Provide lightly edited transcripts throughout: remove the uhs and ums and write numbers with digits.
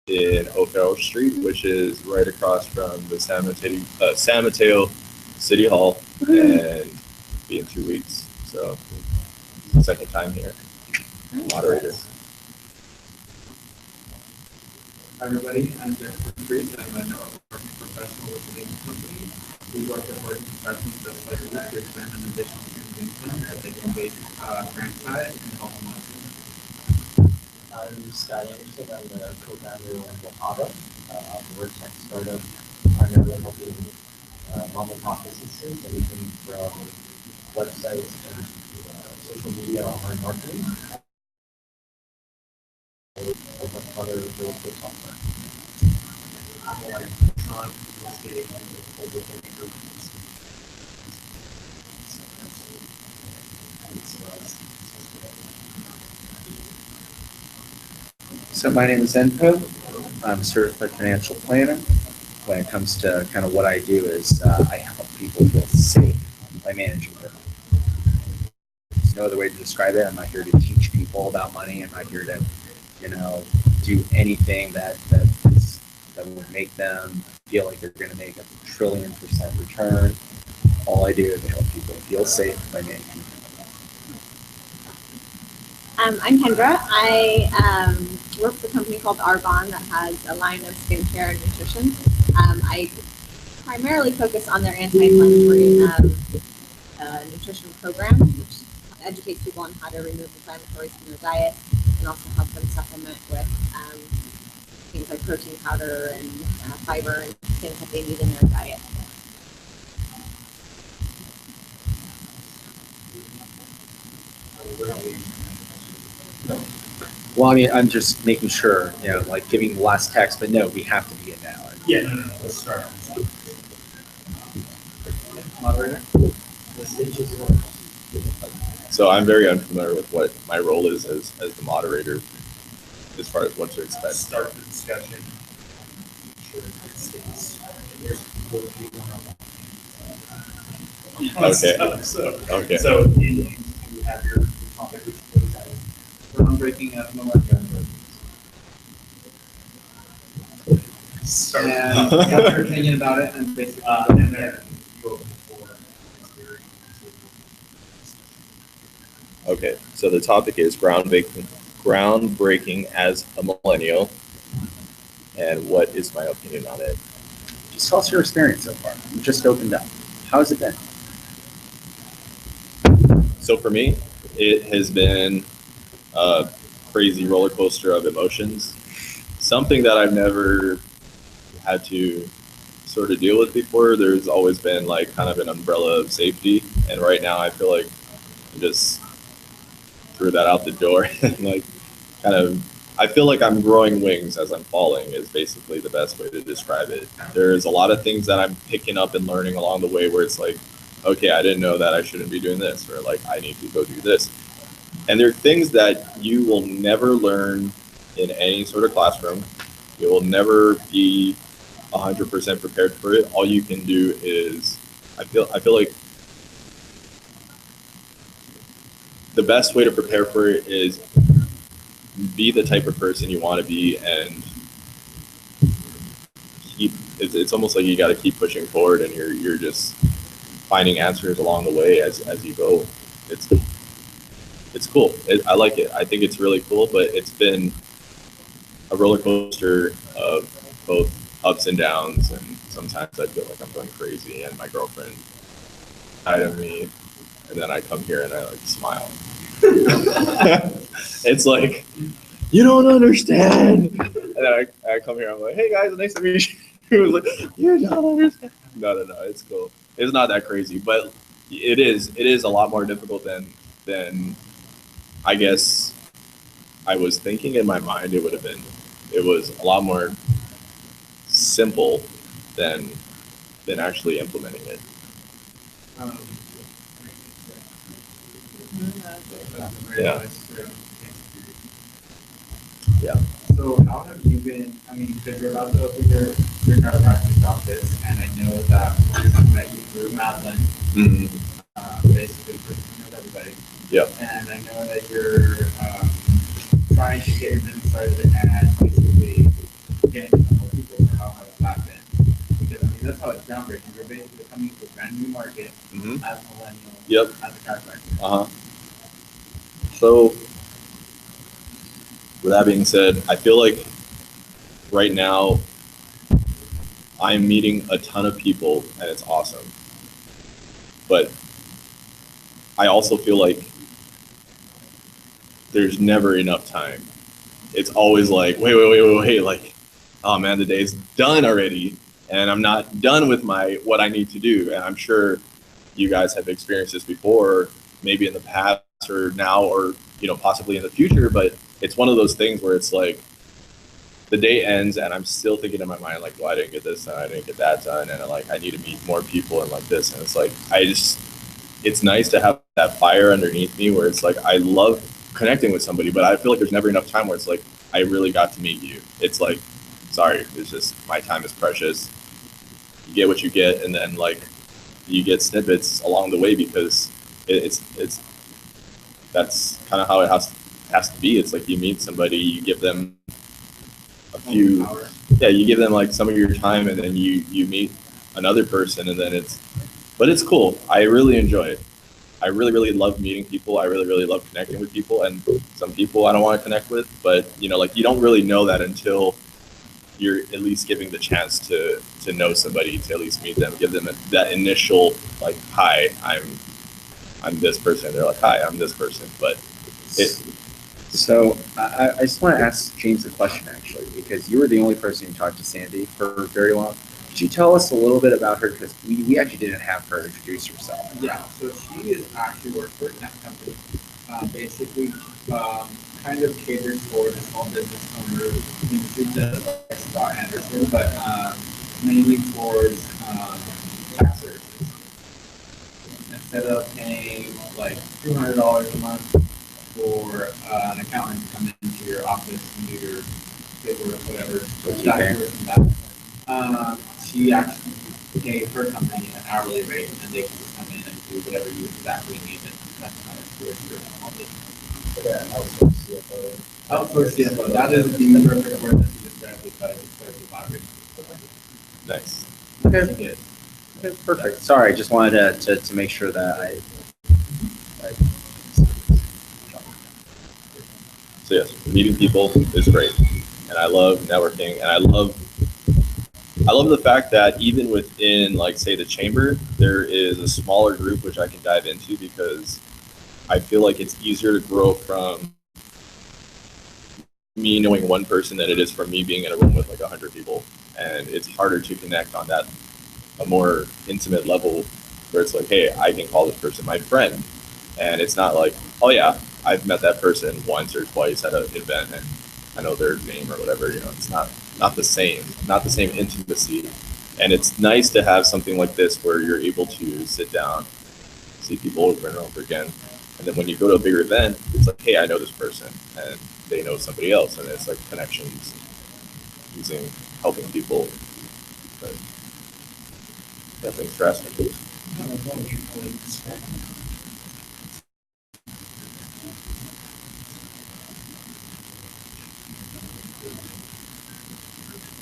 in O'Farrell Street, which is right across from the San Mateo City Hall, and be in 2 weeks. So, second time here. Moderator. Hi everybody, I'm Jeff Freeze. I'm a networking professional with the Lincoln Company. We work with working professionals just like this to expand an additional streams of income that they can base franchise and help them out. I'm Scott Anderson. I'm the co-founder of Mojave. We're a tech startup primarily helping mom and pop businesses, anything from websites and social media, online marketing, other real estate software. So my name is Enpo. I'm a certified financial planner. When it comes to kind of what I do is I help people feel safe by managing their money. There's no other way to describe it. I'm not here to teach people about money. I'm not here to, do anything that would make them feel like they're going to make a 1,000,000,000% return. All I do is help people feel safe by managing their money. I'm Kendra. I work for a company called Arbonne that has a line of skincare and nutrition. I primarily focus on their anti-inflammatory nutrition program, which educates people on how to remove inflammatories from their diet and also help them supplement with things like protein powder and fiber and things that they need in their diet. Well, I mean, I'm just making sure, like giving the last text, but no, we have to be in now. Yeah, no. Let's start. Moderator? So I'm very unfamiliar with what my role is as the moderator, as far as what to expect. Start the discussion. Okay. So you have your topic, which is groundbreaking of millennial. And what's your opinion about it, and basically, and then you open for Okay, so the topic is groundbreaking as a millennial, and what is my opinion on it? Just tell us your experience so far. You just opened up. How has it been? So for me, it has been a crazy roller coaster of emotions. Something that I've never had to sort of deal with before. There's always been like kind of an umbrella of safety, and right now I feel like I just threw that out the door and like kind of I feel like I'm growing wings as I'm falling is basically the best way to describe it. There's a lot of things that I'm picking up and learning along the way where it's like, okay, I didn't know that I shouldn't be doing this, or like I need to go do this. And there are things that you will never learn in any sort of classroom. You will never be 100% prepared for it. All you can do is, I feel like the best way to prepare for it is be the type of person you want to be, and it's almost like you got to keep pushing forward, and you're just finding answers along the way as you go. It's cool. I like it. I think it's really cool, but it's been a roller coaster of both ups and downs, and sometimes I feel like I'm going crazy, and my girlfriend tired of me, and then I come here and I like smile. It's like, you don't understand. And then I come here, I'm like, hey guys, nice to meet you. It was like, you don't understand. No, it's cool. It's not that crazy, but it is a lot more difficult than I guess I was thinking in my mind it would have been. It was a lot more simple than actually implementing it. Yeah. So how have you been, because you're about to open your chiropractic office, and I know that when I met you through Madeline, basically with everybody. Yeah. And I know that you're trying to get your business started and basically getting to know more people for how I was back then. Because I mean, that's how it's groundbreaking. You're basically coming to a brand new market Mhm. as millennial, Yep. as a chiropractor. Uh huh. So, with that being said, I feel like right now I'm meeting a ton of people and it's awesome. But I also feel like there's never enough time. It's always like, wait, like, oh man, the day's done already, and I'm not done with what I need to do. And I'm sure you guys have experienced this before, maybe in the past or now, or possibly in the future. But it's one of those things where it's like the day ends, and I'm still thinking in my mind like, well, I didn't get this done, I didn't get that done, and like I need to meet more people and like this. And it's like it's nice to have that fire underneath me where it's like I love connecting with somebody, but I feel like there's never enough time where it's like I really got to meet you. It's like, sorry, it's just my time is precious. You get what you get, and then like you get snippets along the way because it's that's kind of how it has to be. It's like you meet somebody, you give them a few, yeah, you give them like some of your time, and then you meet another person, and then but it's cool. I really enjoy it. I really, really love meeting people. I really, really love connecting with people. And some people I don't want to connect with, but like you don't really know that until you're at least giving the chance to know somebody, to at least meet them, give them that initial like, hi, I'm this person. They're like, hi, I'm this person. But So I just want to ask James a question actually, because you were the only person who talked to Sandy for very long. Could you tell us a little bit about her? Because we actually didn't have her introduce herself. Yeah, so she is actually works for a tech company. Basically, kind of caters for the small business owners, just like Scott Anderson, but mainly towards tax services. Instead of paying like $200 a month for an accountant to come into your office and do your paperwork, whatever, she actually pays her company an hourly rate, and they can just come in and do whatever you exactly need and customize for your small business. Outsource CFO. That is the perfect word that you described because it's very collaborative. nice. Okay. Okay, perfect. Sorry, I just wanted to make sure that I So yes, meeting people is great, and I love networking, and I love the fact that even within, like, say, the chamber, there is a smaller group which I can dive into because I feel like it's easier to grow from me knowing one person than it is from me being in a room with like 100 people, and it's harder to connect on a more intimate level where it's like, hey, I can call this person my friend, and it's not like, oh yeah, I've met that person once or twice at an event and I know their name or whatever. It's not the same intimacy, and it's nice to have something like this where you're able to sit down, see people over and over again, and then when you go to a bigger event, it's like, hey, I know this person, and they know somebody else, and it's like connections using helping people. But yeah, thanks for asking.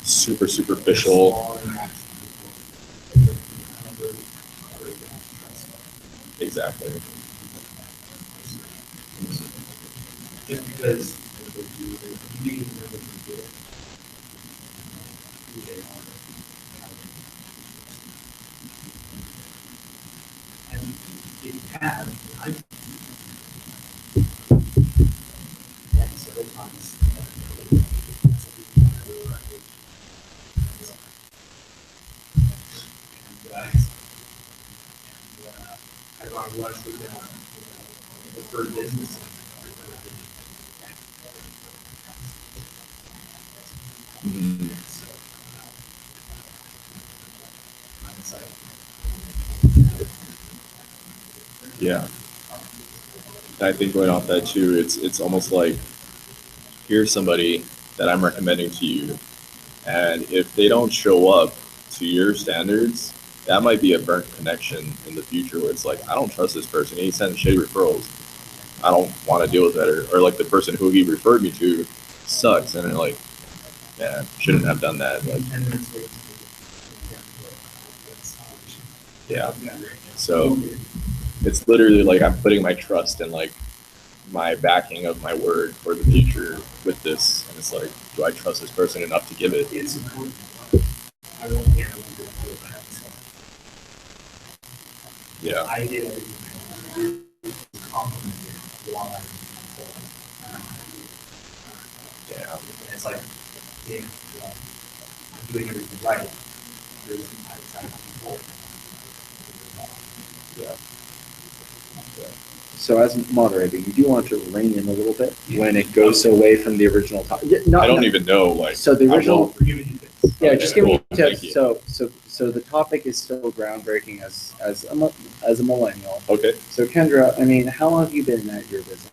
Super superficial. Exactly. Just because you need to know what you do. And if you have, I got lots of for business. Mhm. Yeah. And I think going off that too, it's almost like, here's somebody that I'm recommending to you, and if they don't show up to your standards, that might be a burnt connection in the future where it's like, I don't trust this person. He sends shitty referrals. I don't want to deal with that, or like the person who he referred me to sucks, and like yeah, shouldn't have done that. Like, 10 minutes late. yeah. So it's literally like I'm putting my trust in like my backing of my word for the future with this, and it's like, do I trust this person enough to give it? It's important. I really can't do it by myself. Yeah. I did everything. Complimented while I was Yeah. and it's like, if I'm doing everything right, there's some outside people. Yeah. So as moderator, you do want to rein in a little bit when it goes away from the original topic. Yeah, I don't even know, like, So the I original, won't- yeah, Okay, just give me cool. Thank tips. you. So the topic is still groundbreaking as a millennial. Okay. So Kendra, I mean, how long have you been at your business?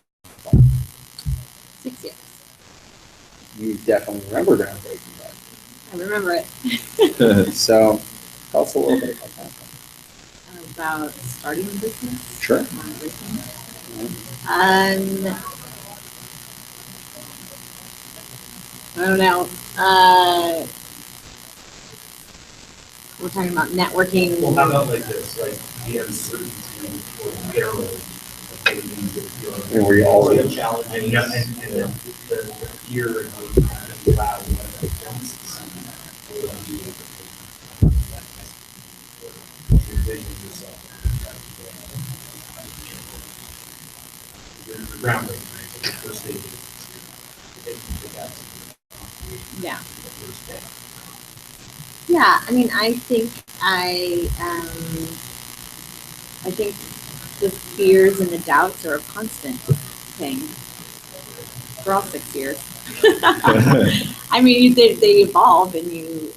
6 years. You definitely remember groundbreaking that. I remember it. So tell us a little bit about that. About starting a business. Sure. I don't know. We're talking about networking. Well, how about like this, like the uncertainty or peril of getting things that feel. And we all- Or challenging, and then the fear of being loud and the groundbreaking, right? The first stage is Yeah. the first day. Yeah. I mean, I think the fears and the doubts are a constant thing for all 6 years. I mean, they evolve, and you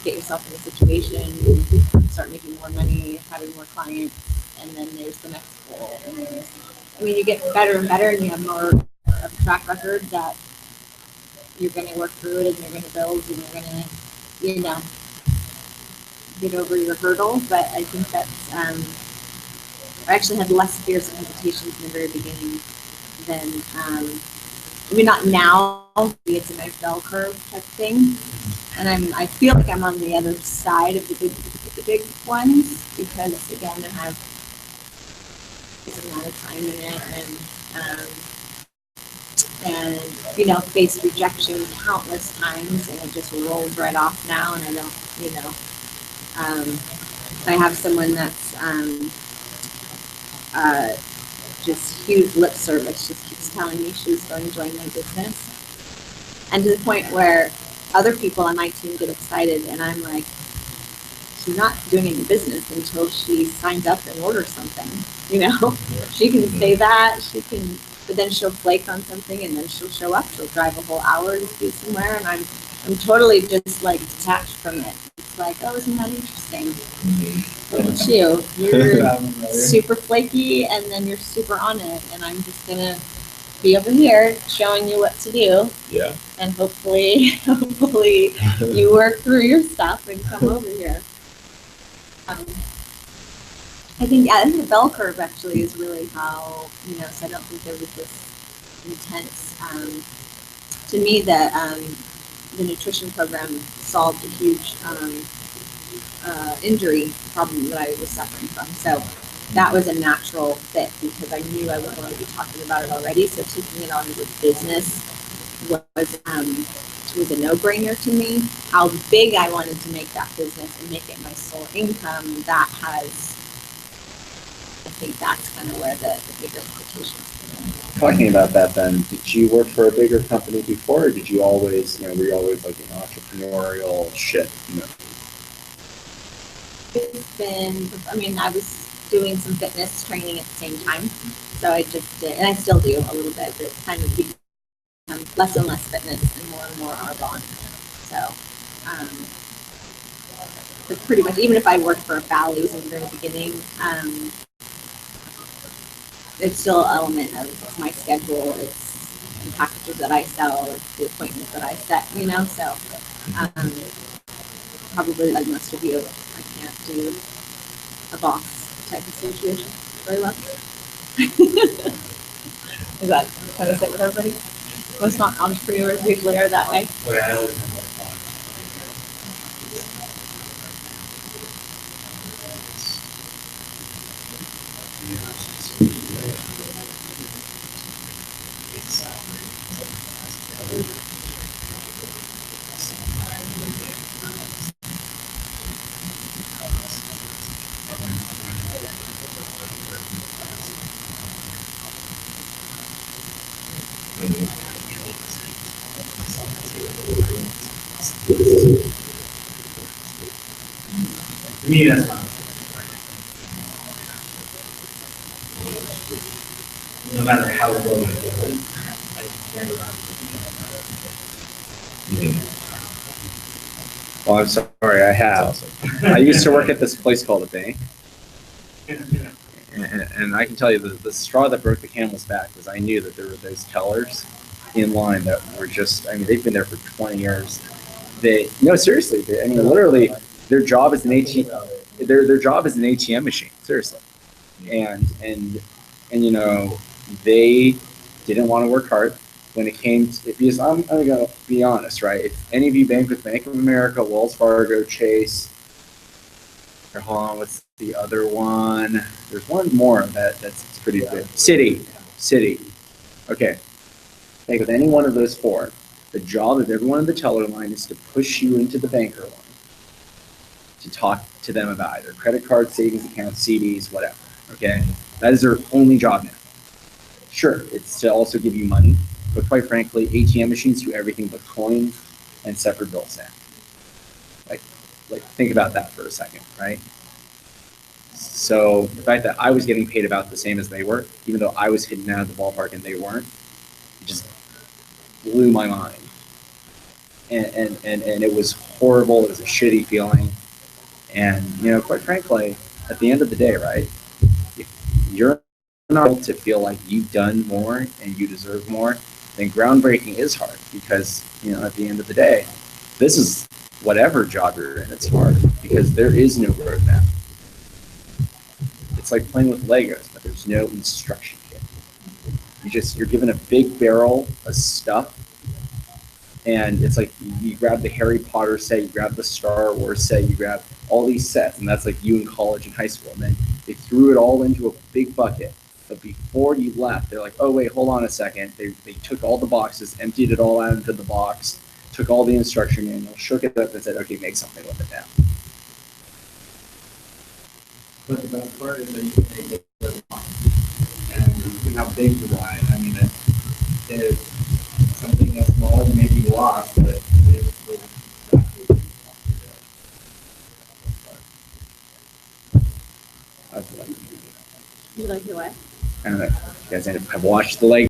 get yourself in a situation, you start making more money, having more clients, and then there's the next goal. And then you get better and better, and you have more of a track record that you're going to work through it, and you're going to build, and you're going to, get over your hurdle. But I think that's, I actually had less fears and hesitations in the very beginning than, I mean, not now, maybe it's a nice bell curve type thing. And I feel like I'm on the other side of the big ones, because again, I have a lot of time in it, and faced rejection countless times, and it just rolls right off now, and I don't, I have someone that's just huge lip service, just keeps telling me she's going to join my business, and to the point where other people on my team get excited, and I'm like, she's not doing any business until she signs up and orders something. She can say that, but then she'll flake on something, and then she'll show up. She'll drive a whole hour to be somewhere, and I'm totally just like detached from it. It's like, oh, isn't that interesting? Look at you. You're super flaky, and then you're super on it, and I'm just gonna be over here showing you what to do. Yeah. And hopefully you work through your stuff and come over here. I think the bell curve actually is really how, so I don't think there was this intense, to me, the nutrition program solved a huge injury problem that I was suffering from. So that was a natural fit, because I knew I was going to be talking about it already. So taking it on as a business was a no-brainer to me. How big I wanted to make that business and make it my sole income, I think that's kind of where the bigger implications come in. Talking about that then, did you work for a bigger company before, or did you always, were you always like an entrepreneurial shit? It's been, I was doing some fitness training at the same time. So I just did, and I still do a little bit, but it's kind of become less and less fitness and more Arbonne. So, but pretty much, even if I worked for Bally's in the very beginning, it's still an element of my schedule. It's the packages that I sell, it's the appointments that I set, so probably like most of you, I can't do a boss type of situation very well. Is that kind of fit with everybody? Most not entrepreneurs usually are that way. To me, that's not. No matter how low it goes, I can't Well, I'm sorry, I have. Awesome. I used to work at this place called a bank, and I can tell you the straw that broke the camel's back was I knew that there were those tellers in line that were just, I mean, they've been there for 20 years. No, seriously, I mean, literally, their job is an ATM, their job is an ATM machine, seriously. And you know, they didn't want to work hard when it came to, because I'm gonna be honest, right? If any of you bank with Bank of America, Wells Fargo, Chase, or hold on, what's the other one? There's one more that's pretty big. Citi. Okay. Like with any one of those four, the job of everyone in the teller line is to push you into the banker line to talk to them about either credit card, savings accounts, CDs, whatever. Okay, that is their only job now. Sure, it's to also give you money, but quite frankly, ATM machines do everything but coins and separate bills now. Like think about that for a second, right? So the fact that I was getting paid about the same as they were, even though I was hitting out of the ballpark and they weren't, it just blew my mind. And it was horrible. It was a shitty feeling. And, you know, quite frankly, at the end of the day, right, if you're not able to feel like you've done more and you deserve more, then groundbreaking is hard because, you know, at the end of the day, this is whatever job you're in, it's hard because there is no roadmap. It's like playing with Legos, but there's no instruction kit. You're given a big barrel of stuff, and it's like you grab the Harry Potter set, you grab the Star Wars set, you grab all these sets, and that's like you in college and high school. And then they threw it all into a big bucket. But before you left, they're like, oh, wait, hold on a second. They took all the boxes, emptied it all out into the box, took all the instruction manual, shook it up, and said, okay, make something with it now. But the best part is that you can take it to the box. And you can how big you want it. I mean, it's something that's small and maybe lost, but it's really exactly what you want to do. You like your what? I don't know. You guys have watched the Lego